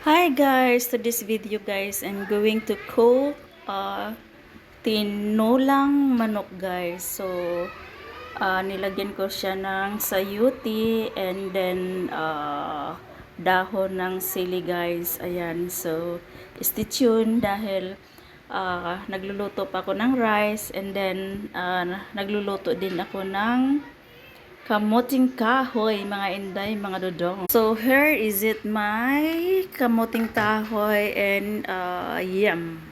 Hi guys, to this video guys, I'm going to cook tinolang manok guys. So nilagyan ko siya ng sayuti and then dahon ng sili guys. Ayan, so stay tuned dahil nagluluto pa ako ng rice and then nagluluto din ako ng kamuting kahoy, mga inday, mga dodong. So, here is it my kamuting kahoy and yam.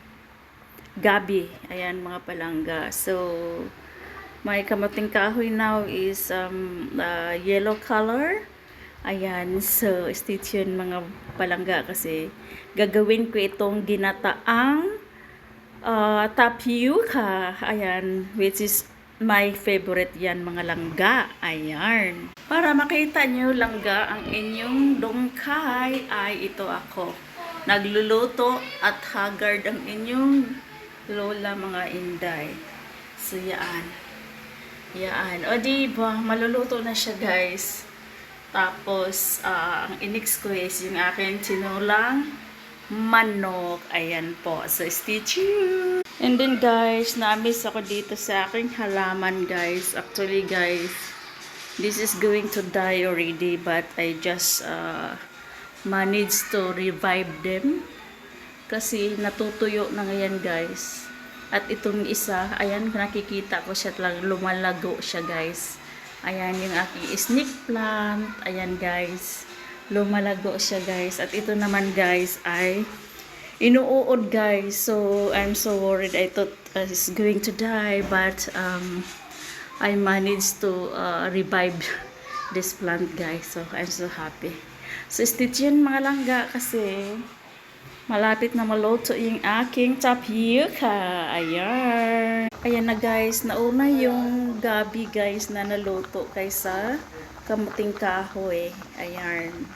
Gabi. Ayan, mga palangga. So, my kamuting kahoy now is yellow color. Ayan, so stay tuned mga palangga kasi gagawin ko itong ginataang tapioca. Ayan, which is my favorite yan, mga langga. Ayan. Para makita nyo langga ang inyong dungkay ay ito ako. Nagluluto at haggard ang inyong lola, mga inday. So yan. Yan. O diba, maluluto na siya guys. Tapos, ang inix ko is yung aking tinulang manok. Ayan po. So stay tuned. And then guys, na-miss ako dito sa aking halaman guys. Actually guys, this is going to die already but I just managed to revive them. Kasi natutuyo na ngayon guys. At itong isa, ayan, nakikita ko siya talagang lumalago siya guys. Ayan yung aking snake plant. Ayan guys, lumalago siya guys. At ito naman guys ay inuuod guys, so I'm so worried. I thought it's going to die but I managed to revive this plant guys, so I'm so happy. So stay tuned mga langga kasi malapit na maluto yung aking tapioca. Ayan na guys, nauna yung gabi guys na naluto kaysa kamuting kahoy. Ayan.